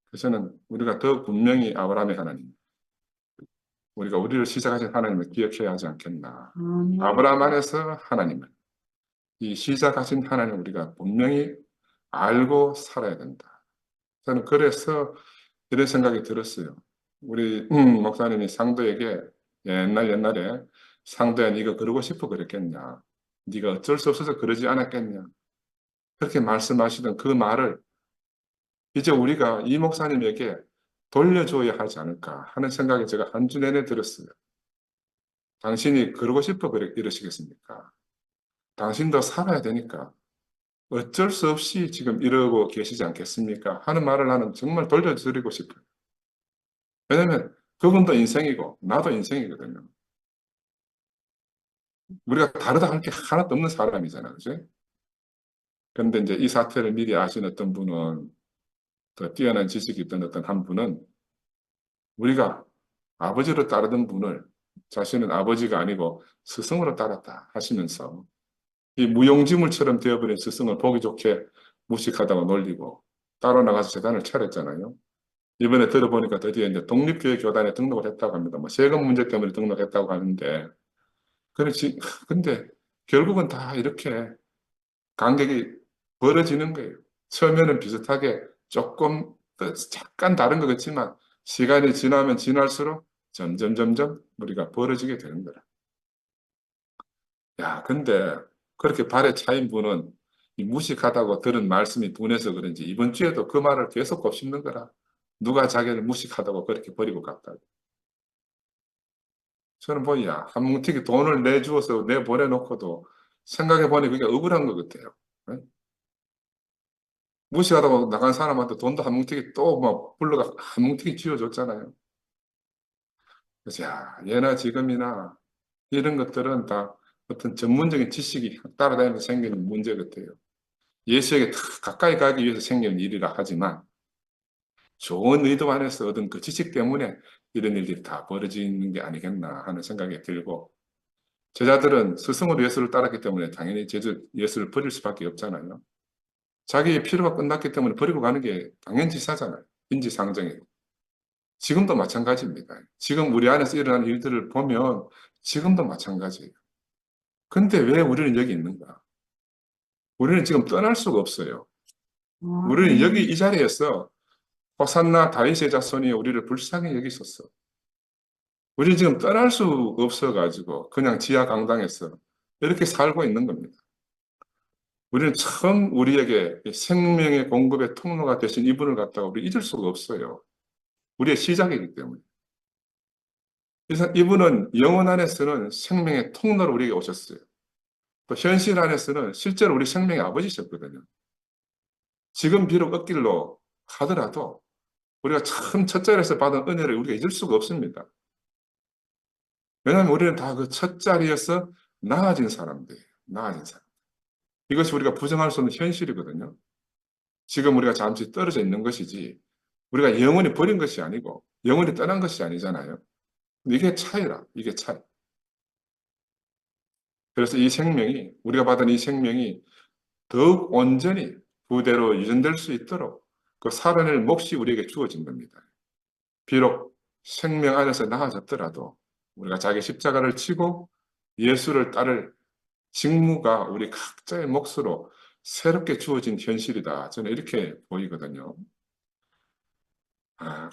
그래서는 우리가 더 분명히 아브라함의 하나님, 우리가 우리를 시작하신 하나님을 기억해야 하지 않겠나? 아브라함 안에서 하나님을, 이 시작하신 하나님을 우리가 분명히 알고 살아야 된다. 저는 그래서 이런 생각이 들었어요. 우리 목사님이 상도에게 옛날에 상도야 네가 그러고 싶어 그랬겠냐. 네가 어쩔 수 없어서 그러지 않았겠냐. 그렇게 말씀하시던 그 말을 이제 우리가 이 목사님에게 돌려줘야 하지 않을까 하는 생각이 제가 한 주 내내 들었어요. 당신이 그러고 싶어 이러시겠습니까? 당신도 살아야 되니까 어쩔 수 없이 지금 이러고 계시지 않겠습니까? 하는 말을 나는 정말 돌려드리고 싶어요. 왜냐면 그분도 인생이고 나도 인생이거든요. 우리가 다르다 할 게 하나도 없는 사람이잖아요. 그죠? 그런데 이제 이 사태를 미리 아신 어떤 분은 더 뛰어난 지식이 있던 어떤 한 분은 우리가 아버지로 따르던 분을 자신은 아버지가 아니고 스승으로 따랐다 하시면서 이 무용지물처럼 되어버린 스승을 보기 좋게 무식하다고 놀리고 따로 나가서 재단을 차렸잖아요. 이번에 들어보니까 드디어 이제 독립교회교단에 등록을 했다고 합니다. 뭐 세금 문제 때문에 등록했다고 하는데, 그렇지. 근데 결국은 다 이렇게 간격이 벌어지는 거예요. 처음에는 비슷하게 조금 잠깐 다른 것 같지만 시간이 지나면 지날수록 점점 우리가 벌어지게 되는 거라. 야, 근데 그렇게 발에 차인 분은 이 무식하다고 들은 말씀이 둔해서 그런지 이번 주에도 그 말을 계속 곱씹는 거라. 누가 자기를 무식하다고 그렇게 버리고 갔다고. 저는 뭐야, 한 뭉티기 돈을 내주어서 내보내놓고도 생각해 보니 그게 억울한 것 같아요. 네? 무시하다고 나간 사람한테 돈도 한 뭉티기 또 막 불러가 한 뭉티기 쥐어줬잖아요. 그래서 야, 예나 지금이나 이런 것들은 다 어떤 전문적인 지식이 따라다니면서 생기는 문제 같아요. 예수에게 더 가까이 가기 위해서 생기는 일이라 하지만 좋은 의도 안에서 얻은 그 지식 때문에 이런 일들이 다 벌어지는 게 아니겠나 하는 생각이 들고 제자들은 스승으로 예수를 따랐기 때문에 당연히 예수를 버릴 수밖에 없잖아요. 자기의 필요가 끝났기 때문에 버리고 가는 게 당연지사잖아요. 인지상정이고. 지금도 마찬가지입니다. 지금 우리 안에서 일어나는 일들을 보면 지금도 마찬가지예요. 근데 왜 우리는 여기 있는가? 우리는 지금 떠날 수가 없어요. 우리는 여기 이 자리에서 호산나 다윗의 자손이 우리를 불쌍히 여기 있었어. 우리는 지금 떠날 수 없어가지고 그냥 지하 강당에서 이렇게 살고 있는 겁니다. 우리는 처음 우리에게 생명의 공급의 통로가 되신 이분을 갖다가 우리 잊을 수가 없어요. 우리의 시작이기 때문에. 그래서 이분은 영혼 안에서는 생명의 통로로 우리에게 오셨어요. 또 현실 안에서는 실제로 우리 생명의 아버지셨거든요. 지금 비록 얻길로 하더라도 우리가 참 첫 자리에서 받은 은혜를 우리가 잊을 수가 없습니다. 왜냐하면 우리는 다 그 첫 자리에서 나아진 사람들이에요. 나아진 사람. 이것이 우리가 부정할 수 없는 현실이거든요. 지금 우리가 잠시 떨어져 있는 것이지 우리가 영원히 버린 것이 아니고 영원히 떠난 것이 아니잖아요. 이게 차이라, 이게 차이. 그래서 이 생명이, 우리가 받은 이 생명이 더욱 온전히 부대로 유전될 수 있도록 그 살아낼 몫이 우리에게 주어진 겁니다. 비록 생명 안에서 나아졌더라도 우리가 자기 십자가를 치고 예수를 따를 직무가 우리 각자의 몫으로 새롭게 주어진 현실이다. 저는 이렇게 보이거든요.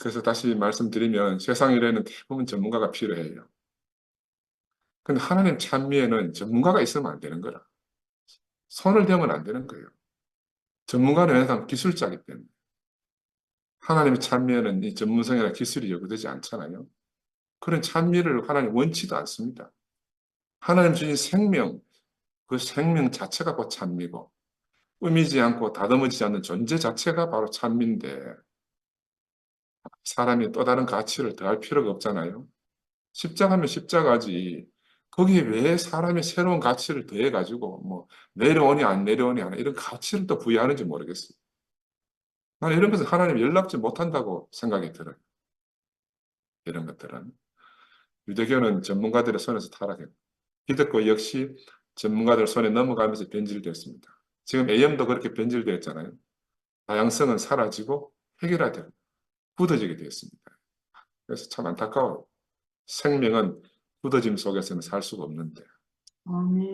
그래서 다시 말씀드리면 세상 일에는 대부분 전문가가 필요해요. 근데 하나님 찬미에는 전문가가 있으면 안 되는 거라. 손을 대면 안 되는 거예요. 전문가는 항상 기술자이기 때문에. 하나님의 찬미에는 이 전문성이나 기술이 요구되지 않잖아요. 그런 찬미를 하나님 원치도 않습니다. 하나님 주신 생명, 그 생명 자체가 곧 찬미고, 꾸미지 않고 다듬어지지 않는 존재 자체가 바로 찬미인데, 사람이 또 다른 가치를 더할 필요가 없잖아요. 십자가면 십자가지. 거기에 왜 사람이 새로운 가치를 더해가지고, 뭐, 내려오니 안 내려오니 하나, 이런 가치를 또 부여하는지 모르겠어요. 나는 이런 것은 하나님 연락지 못한다고 생각이 들어요. 이런 것들은. 유대교는 전문가들의 손에서 타락했고, 기독교 역시 전문가들 손에 넘어가면서 변질되었습니다. 지금 AM도 그렇게 변질되었잖아요. 다양성은 사라지고 획일화되고 굳어지게 되었습니다. 그래서 참 안타까워요. 생명은 굳어짐 속에서는 살 수가 없는데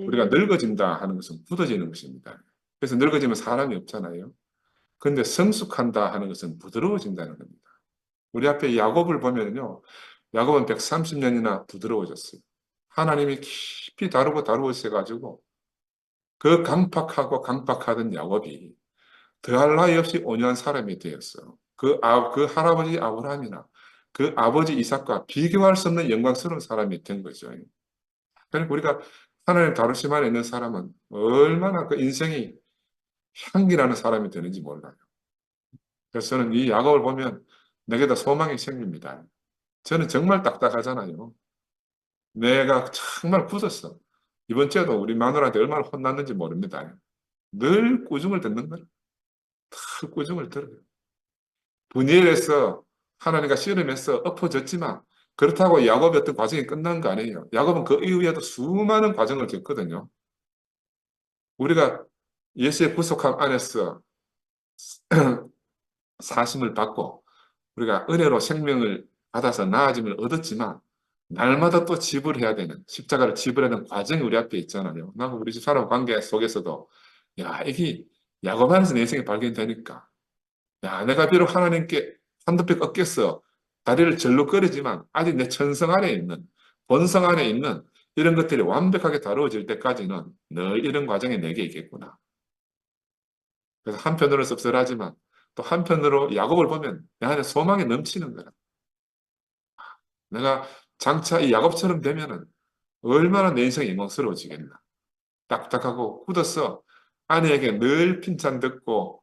우리가 늙어진다 하는 것은 굳어지는 것입니다. 그래서 늙어지면 사람이 없잖아요. 그런데 성숙한다 하는 것은 부드러워진다는 겁니다. 우리 앞에 야곱을 보면요. 야곱은 130년이나 부드러워졌어요. 하나님이 깊이 다루고 다루어져가지고 그 강팍하고 강팍하던 야곱이 더할 나위 없이 온유한 사람이 되었어. 그 할아버지 아브라함이나 그 아버지 이삭과 비교할 수 없는 영광스러운 사람이 된 거죠. 그러니까 우리가 하나님 다루심 안에 있는 사람은 얼마나 그 인생이 향기나는 사람이 되는지 몰라요. 그래서 저는 이 야곱을 보면 내게도 소망이 생깁니다. 저는 정말 딱딱하잖아요. 내가 정말 굳었어. 이번 주에도 우리 마누라한테 얼마나 혼났는지 모릅니다. 늘 꾸중을 듣는 거예요. 늘 꾸중을 들어요. 분이엘에서 하나님과 씨름해서 엎어졌지만 그렇다고 야곱의 어떤 과정이 끝난 거 아니에요. 야곱은 그 이후에도 수많은 과정을 겪거든요. 우리가 예수의 구속함 안에서 사심을 받고 우리가 은혜로 생명을 받아서 나아짐을 얻었지만 날마다 또 지불해야 되는 십자가를 지불해야 되는 과정이 우리 앞에 있잖아요. 나하고 우리 집 사람 관계 속에서도 야 이게 야곱 안에서 내 인생이 발견되니까 야 내가 비록 하나님께 한두 배 꺾였어 다리를 절룩거리지만 아직 내 천성 안에 있는 본성 안에 있는 이런 것들이 완벽하게 다루어질 때까지는 늘 이런 과정이 내게 있겠구나. 그래서 한편으로는 씁쓸하지만 또 한편으로 야곱을 보면 내 안에 소망이 넘치는 거야. 내가 장차 이 야곱처럼 되면은 얼마나 내 인생이 영광스러워지겠나. 딱딱하고 굳어서 아내에게 늘 핀찬 듣고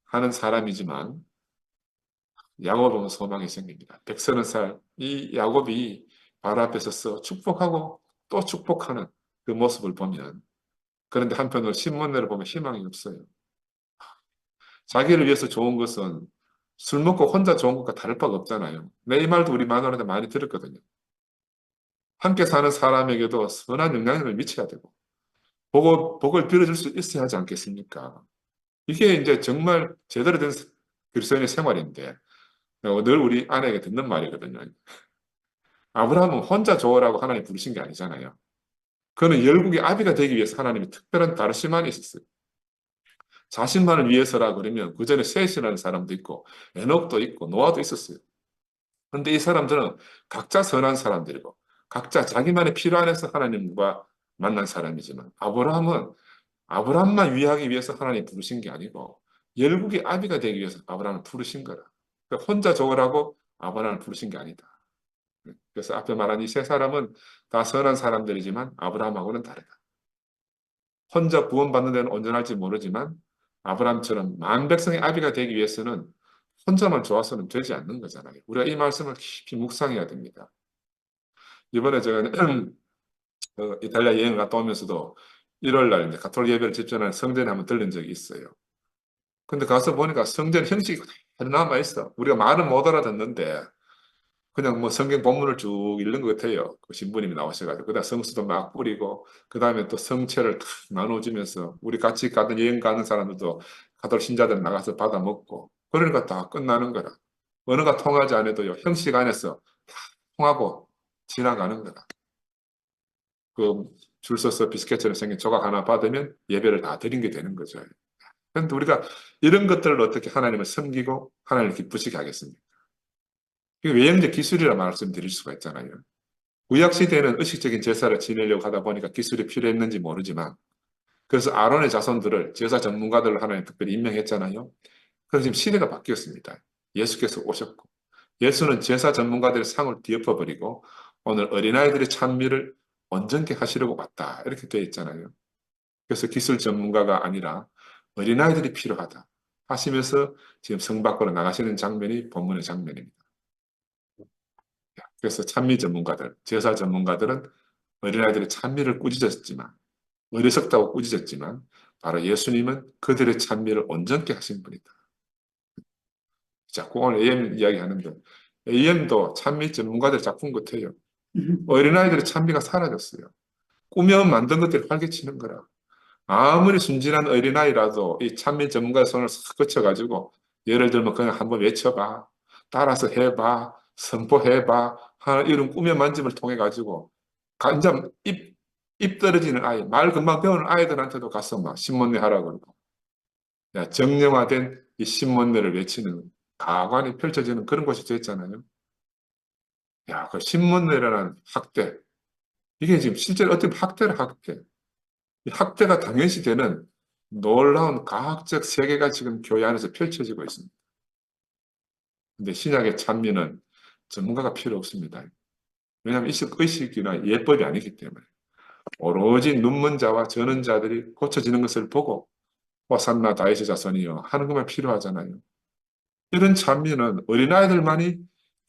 하는 사람이지만 야곱을 보면 소망이 생깁니다. 130살 이 야곱이 바로 앞에 서서 축복하고 또 축복하는 그 모습을 보면 그런데 한편으로 신문내를 보면 희망이 없어요. 자기를 위해서 좋은 것은 술 먹고 혼자 좋은 것과 다를 바가 없잖아요. 내 이 말도 우리 마누라한테 많이 들었거든요. 함께 사는 사람에게도 선한 영향력을 미쳐야 되고 복을 빌어줄 수 있어야 하지 않겠습니까? 이게 이제 정말 제대로 된 그리스도인의 생활인데 늘 우리 아내에게 듣는 말이거든요. 아브라함은 혼자 좋으라고 하나님 부르신 게 아니잖아요. 그는 열국의 아비가 되기 위해서 하나님이 특별한 다르시만이 있었어요. 자신만을 위해서라 그러면 그 전에 셋이라는 사람도 있고 에녹도 있고 노아도 있었어요. 그런데 이 사람들은 각자 선한 사람들이고 각자 자기만의 필요 안에서 하나님과 만난 사람이지만 아브라함만 위하기 위해서 하나님 부르신 게 아니고 열국의 아비가 되기 위해서 아브라함을 부르신 거라. 그러니까 혼자 좋으라고 아브라함을 부르신 게 아니다. 그래서 앞에 말한 이 세 사람은 다 선한 사람들이지만 아브라함하고는 다르다. 혼자 구원받는 데는 온전할지 모르지만 아브라함처럼 만 백성의 아비가 되기 위해서는 혼자만 좋아서는 되지 않는 거잖아요. 우리가 이 말씀을 깊이 묵상해야 됩니다. 이번에 제가 이탈리아 여행 갔다 오면서도 1월 날 이제 가톨릭 예배를 집전하는 성전에 한번 들른 적이 있어요. 근데 가서 보니까 성전 형식이 그대로 남아 있어. 우리가 말은 못 알아듣는데 그냥 뭐 성경 본문을 쭉 읽는 것 같아요. 그 신부님이 나오셔가지고. 그다음 성수도 막 뿌리고, 그 다음에 또 성체를 탁 나눠주면서, 우리 같이 가던 여행 가는 사람들도 가톨 신자들 나가서 받아 먹고, 그러니까 다 끝나는 거라. 언어가 통하지 않아도요, 형식 안에서 다 통하고 지나가는 거라. 그 줄 서서 비스켓처럼 생긴 조각 하나 받으면 예배를 다 드린 게 되는 거죠. 그런데 우리가 이런 것들을 어떻게 하나님을 섬기고 하나님을 기쁘시게 하겠습니까? 이게 외형적 기술이라 말씀드릴 수가 있잖아요. 구약 시대에는 의식적인 제사를 지내려고 하다 보니까 기술이 필요했는지 모르지만 그래서 아론의 자손들을 제사 전문가들을 하나님 특별히 임명했잖아요. 그래서 지금 시대가 바뀌었습니다. 예수께서 오셨고 예수는 제사 전문가들의 상을 뒤엎어버리고 오늘 어린아이들의 찬미를 온전케 하시려고 왔다. 이렇게 되어 있잖아요. 그래서 기술 전문가가 아니라 어린아이들이 필요하다 하시면서 지금 성 밖으로 나가시는 장면이 본문의 장면입니다. 그래서 찬미 전문가들, 제사 전문가들은 어린아이들의 찬미를 꾸짖었지만, 어리석다고 꾸짖었지만, 바로 예수님은 그들의 찬미를 온전케 하신 분이다. 자꾸 오늘 AM 이야기 하는데, AM도 찬미 전문가들 작품 같아요. 어린아이들의 찬미가 사라졌어요. 꾸며 만든 것들이 활개치는 거라. 아무리 순진한 어린아이라도 이 찬미 전문가의 손을 싹 거쳐가지고, 예를 들면 그냥 한번 외쳐봐, 따라서 해봐, 선포해봐, 하는 이런 꾸며 만짐을 통해 가지고 간장 입 떨어지는 아이, 말 금방 배우는 아이들한테도 가서 막 신문내 하라고 그러고 야, 정령화된 이 신문내를 외치는 가관이 펼쳐지는 그런 것이 됐잖아요. 야, 그 신문내라는 학대 이게 지금 실제로 어떻게 학대를 학대 이 학대가 당연시 되는 놀라운 과학적 세계가 지금 교회 안에서 펼쳐지고 있습니다. 근데 신약의 찬미는 전문가가 필요 없습니다. 왜냐하면 의식이나 예법이 아니기 때문에 오로지 눈먼 자와 저는 자들이 고쳐지는 것을 보고 호산나 다윗의 자손이여 하는 것만 필요하잖아요. 이런 찬미는 어린아이들만이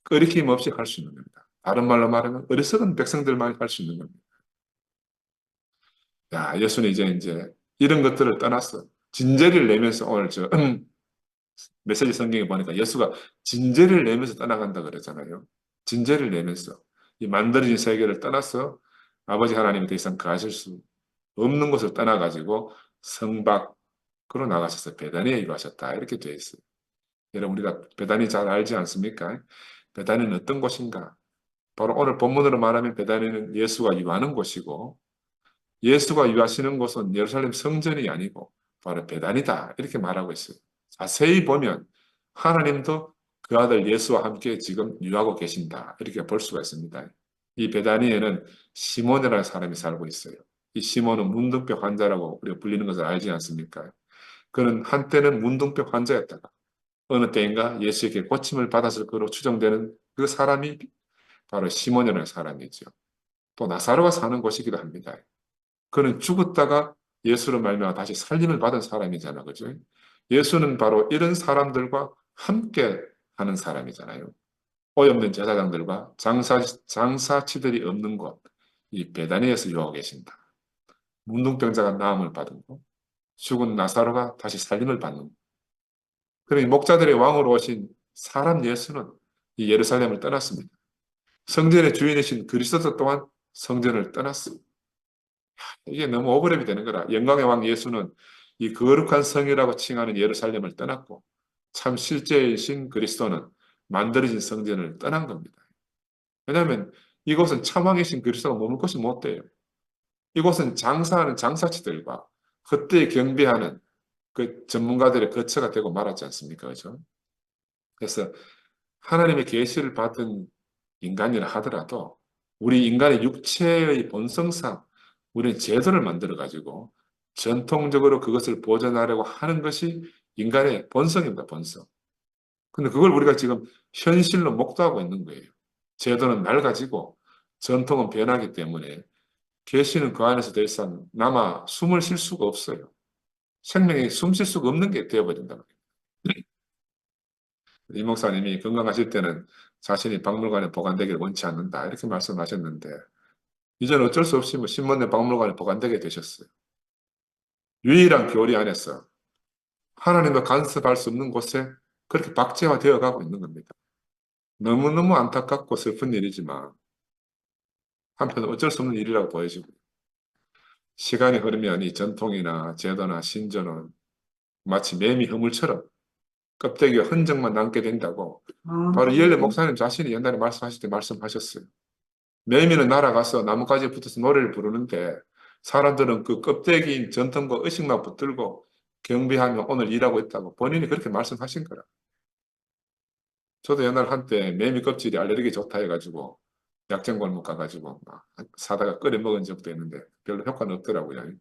거리낌 없이 할 수 있는 겁니다. 다른 말로 말하면 어리석은 백성들만이 할 수 있는 겁니다. 야, 예수는 이제 이런 것들을 떠났어. 진제를 내면서 오늘 메시지 성경에 보니까 예수가 진제를 내면서 떠나간다 그러잖아요. 진제를 내면서 이 만들어진 세계를 떠나서 아버지 하나님이 더 이상 가실 수 없는 곳을 떠나가지고 성 밖으로 나가셔서 베다니에 유하셨다. 이렇게 되어 있어요. 여러분 우리가 베다니 잘 알지 않습니까? 베다니는 어떤 곳인가? 바로 오늘 본문으로 말하면 베다니는 예수가 유하는 곳이고 예수가 유하시는 곳은 예루살렘 성전이 아니고 바로 베다니다. 이렇게 말하고 있어요. 자세히 보면 하나님도 그 아들 예수와 함께 지금 유하고 계신다. 이렇게 볼 수가 있습니다. 이 베다니에는 시몬이라는 사람이 살고 있어요. 이 시몬은 문둥병 환자라고 우리가 불리는 것을 알지 않습니까? 그는 한때는 문둥병 환자였다가 어느 때인가 예수에게 고침을 받았을 거로 추정되는 그 사람이 바로 시몬이라는 사람이죠. 또 나사로가 사는 곳이기도 합니다. 그는 죽었다가 예수로 말미암아 다시 살림을 받은 사람이잖아, 그죠? 예수는 바로 이런 사람들과 함께 하는 사람이잖아요. 오염된 제사장들과 장사치들이 없는 곳, 이 베다니에서 유하고 계신다. 문둥병자가 나음을 받은 것, 죽은 나사로가 다시 살림을 받는 것. 그러니 목자들의 왕으로 오신 사람 예수는 이 예루살렘을 떠났습니다. 성전의 주인이신 그리스도 또한 성전을 떠났습니다. 이게 너무 오버랩이 되는 거라. 영광의 왕 예수는 이 거룩한 성이라고 칭하는 예루살렘을 떠났고 참 실제이신 그리스도는 만들어진 성전을 떠난 겁니다. 왜냐하면 이곳은 참왕이신 그리스도가 머물 곳이 못 돼요. 이곳은 장사하는 장사치들과 그때 경배하는 그 전문가들의 거처가 되고 말았지 않습니까? 그죠? 그래서 하나님의 계시를 받은 인간이라 하더라도 우리 인간의 육체의 본성상 우리는 제도를 만들어 가지고 전통적으로 그것을 보존하려고 하는 것이 인간의 본성입니다, 본성. 근데 그걸 우리가 지금 현실로 목도하고 있는 거예요. 제도는 낡아지고 전통은 변하기 때문에 계시는 그 안에서 더 이상 남아 숨을 쉴 수가 없어요. 생명이 숨 쉴 수가 없는 게 되어버린다 말이에요. 이 목사님이 건강하실 때는 자신이 박물관에 보관되기를 원치 않는다 이렇게 말씀하셨는데 이제는 어쩔 수 없이 뭐 신문에 박물관에 보관되게 되셨어요. 유일한 교리 안에서 하나님과 간섭할 수 없는 곳에 그렇게 박제화되어 가고 있는 겁니다. 너무너무 안타깝고 슬픈 일이지만 한편 어쩔 수 없는 일이라고 보여지고 시간이 흐르면 이 전통이나 제도나 신조는 마치 매미 허물처럼 껍데기와 흔적만 남게 된다고 바로 이엘레 목사님 자신이 옛날에 말씀하실 때 말씀하셨어요. 매미는 날아가서 나뭇가지에 붙어서 노래를 부르는데 사람들은 그 껍데기인 전통과 의식만 붙들고 경배하며 오늘 일하고 있다고 본인이 그렇게 말씀하신 거라. 저도 옛날 한때 매미 껍질이 알레르기 좋다 해가지고 약정 골목 가가지고 막 사다가 끓여 먹은 적도 있는데 별로 효과는 없더라고요.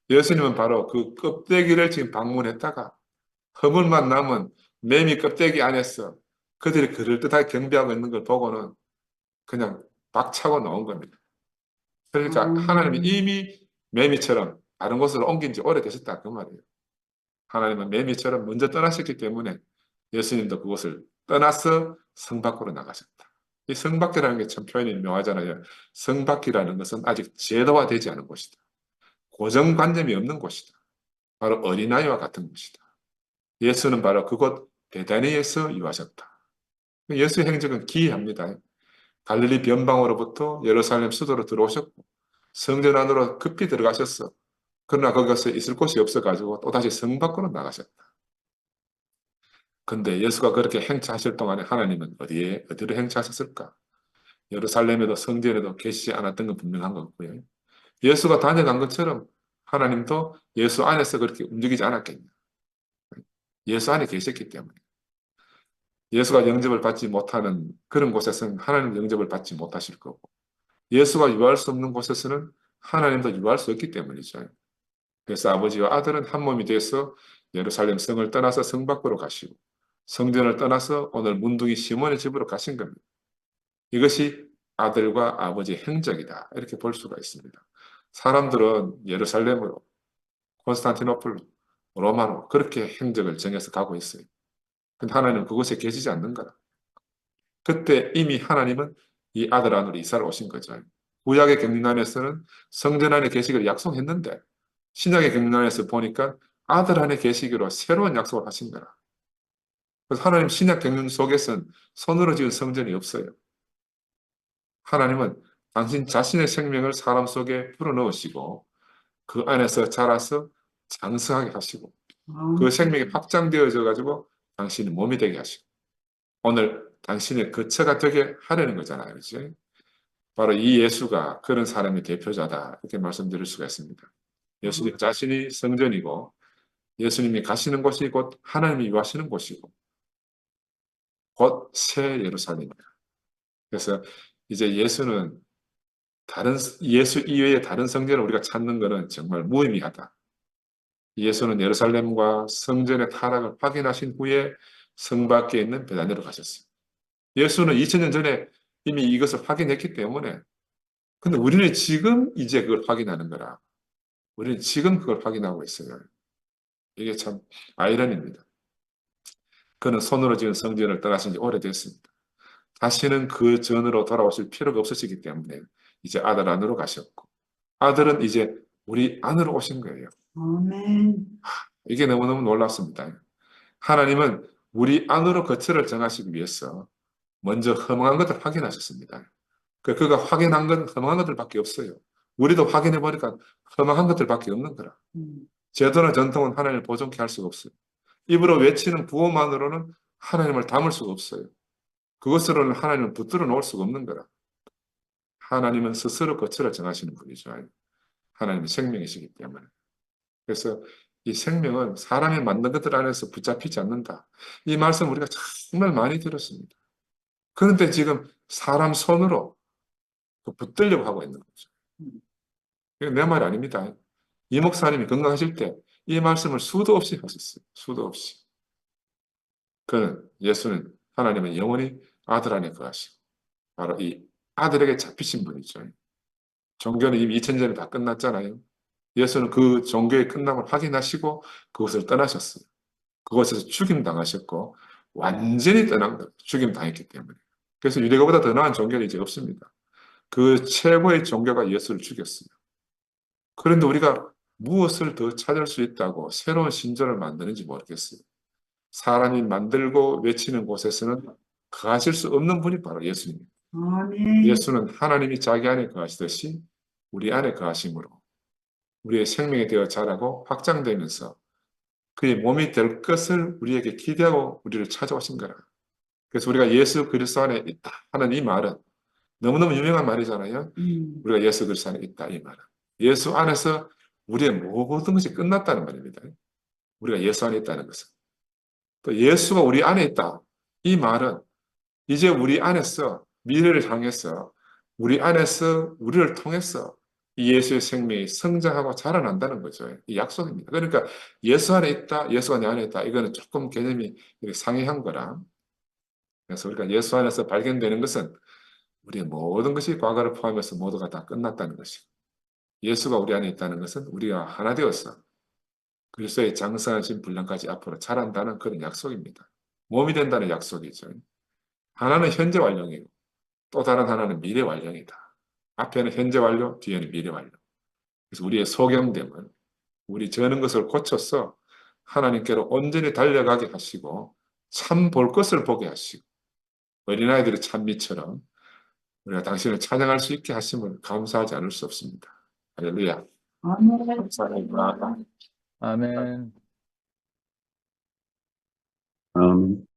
예수님은 바로 그 껍데기를 지금 방문했다가 허물만 남은 매미 껍데기 안에서 그들이 그럴듯하게 경배하고 있는 걸 보고는 그냥 박차고 나온 겁니다. 그러니까 하나님이 이미 매미처럼 다른 곳으로 옮긴 지 오래되셨다 그 말이에요. 하나님은 매미처럼 먼저 떠나셨기 때문에 예수님도 그곳을 떠나서 성 밖으로 나가셨다. 이 성 밖이라는 게 참 표현이 묘하잖아요. 성 밖이라는 것은 아직 제도화되지 않은 곳이다. 고정관념이 없는 곳이다. 바로 어린아이와 같은 곳이다. 예수는 바로 그곳 베다니에서 유하셨다. 예수의 행적은 기이합니다. 갈릴리 변방으로부터 예루살렘 수도로 들어오셨고 성전 안으로 급히 들어가셨어. 그러나 거기서 있을 곳이 없어가지고 또다시 성 밖으로 나가셨다. 근데 예수가 그렇게 행차하실 동안에 하나님은 어디로 행차하셨을까? 예루살렘에도 성전에도 계시지 않았던 건 분명한 거고요. 예수가 다녀간 것처럼 하나님도 예수 안에서 그렇게 움직이지 않았겠냐. 예수 안에 계셨기 때문에. 예수가 영접을 받지 못하는 그런 곳에서는 하나님 영접을 받지 못하실 거고, 예수가 유할 수 없는 곳에서는 하나님도 유할 수 없기 때문이죠. 그래서 아버지와 아들은 한 몸이 돼서 예루살렘 성을 떠나서 성 밖으로 가시고, 성전을 떠나서 오늘 문둥이 시몬의 집으로 가신 겁니다. 이것이 아들과 아버지의 행적이다. 이렇게 볼 수가 있습니다. 사람들은 예루살렘으로, 콘스탄티노플로, 로마로 그렇게 행적을 정해서 가고 있어요. 근데 하나님은 그곳에 계시지 않는 거다. 그때 이미 하나님은 이 아들 안으로 이사를 오신 거죠. 구약의 경륜안에서는 성전 안에 계시기를 약속했는데 신약의 경륜안에서 보니까 아들 안에 계시기로 새로운 약속을 하신 거라. 그래서 하나님 신약 경륜 속에서는 손으로 지은 성전이 없어요. 하나님은 당신 자신의 생명을 사람 속에 불어넣으시고 그 안에서 자라서 장성하게 하시고 그 생명이 확장되어져 가지고 당신의 몸이 되게 하시고 오늘 당신의 거처가 되게 하려는 거잖아요. 그렇지? 바로 이 예수가 그런 사람의 대표자다. 이렇게 말씀드릴 수가 있습니다. 예수님 자신이 성전이고 예수님이 가시는 곳이 곧 하나님이 유하시는 곳이고 곧 새 예루살렘입니다. 그래서 이제 예수는 예수 이외의 다른 성전을 우리가 찾는 것은 정말 무의미하다. 예수는 예루살렘과 성전의 타락을 확인하신 후에 성 밖에 있는 베다니로 가셨어요. 예수는 2000년 전에 이미 이것을 확인했기 때문에 근데 우리는 지금 이제 그걸 확인하는 거라. 우리는 지금 그걸 확인하고 있어요. 이게 참 아이러니입니다. 그는 손으로 지은 성전을 떠나신 지 오래됐습니다. 다시는 그 전으로 돌아오실 필요가 없으시기 때문에 이제 아들 안으로 가셨고 아들은 이제 우리 안으로 오신 거예요. 아멘. 이게 너무너무 놀랍습니다. 하나님은 우리 안으로 거처를 정하시기 위해서 먼저 허망한 것을 확인하셨습니다. 그가 확인한 건 허망한 것들밖에 없어요. 우리도 확인해 보니까 허망한 것들밖에 없는 거라. 제도나 전통은 하나님을 보존케 할 수가 없어요. 입으로 외치는 구호만으로는 하나님을 담을 수가 없어요. 그것으로는 하나님을 붙들어 놓을 수가 없는 거라. 하나님은 스스로 거처를 정하시는 분이죠. 하나님은 생명이시기 때문에. 그래서 이 생명은 사람이 만든 것들 안에서 붙잡히지 않는다. 이 말씀 우리가 정말 많이 들었습니다. 그런데 지금 사람 손으로 붙들려고 하고 있는 거죠. 이거 내 말이 아닙니다. 이 목사님이 건강하실 때 이 말씀을 수도 없이 하셨어요. 수도 없이. 예수는 하나님은 영원히 아들 안에 거하시고 바로 이 아들에게 잡히신 분이죠. 종교는 이미 2000년에 다 끝났잖아요. 예수는 그 종교의 끝남을 확인하시고 그곳을 떠나셨어요. 그곳에서 죽임 당하셨고 완전히 떠난 거예요. 죽임 당했기 때문에. 그래서 유대교보다 더 나은 종교는 이제 없습니다. 그 최고의 종교가 예수를 죽였어요. 그런데 우리가 무엇을 더 찾을 수 있다고 새로운 신전을 만드는지 모르겠어요. 사람이 만들고 외치는 곳에서는 거하실 수 없는 분이 바로 예수님입니다. 아멘. 예수는 하나님이 자기 안에 거하시듯이 우리 안에 거하심으로 우리의 생명이 되어 자라고 확장되면서 그의 몸이 될 것을 우리에게 기대하고 우리를 찾아오신 거라. 그래서 우리가 예수 그리스도 안에 있다 하는 이 말은 너무너무 유명한 말이잖아요. 우리가 예수 그리스도 안에 있다 이 말은. 예수 안에서 우리의 모든 것이 끝났다는 말입니다. 우리가 예수 안에 있다는 것은. 또 예수가 우리 안에 있다. 이 말은 이제 우리 안에서 미래를 향해서 우리 안에서 우리를 통해서 이 예수의 생명이 성장하고 자라난다는 거죠. 이 약속입니다. 그러니까 예수 안에 있다, 예수가 내 안에 있다. 이거는 조금 개념이 상이한 거라. 그래서 우리가 예수 안에서 발견되는 것은 우리의 모든 것이 과거를 포함해서 모두가 다 끝났다는 것이고 예수가 우리 안에 있다는 것은 우리가 하나 되어서 그리스도의 장성하신 분량까지 앞으로 자란다는 그런 약속입니다. 몸이 된다는 약속이죠. 하나는 현재 완료이고 또 다른 하나는 미래 완료이다. 앞에는 현재 완료, 뒤에는 미래 완료. 그래서 우리의 소경됨은 우리 저는 것을 고쳐서 하나님께로 온전히 달려가게 하시고 참 볼 것을 보게 하시고 어린아이들의 찬미처럼 우리가 당신을 찬양할 수 있게 하심을 감사하지 않을 수 없습니다. 할렐루야. 아멘. 감사합니다. 아멘.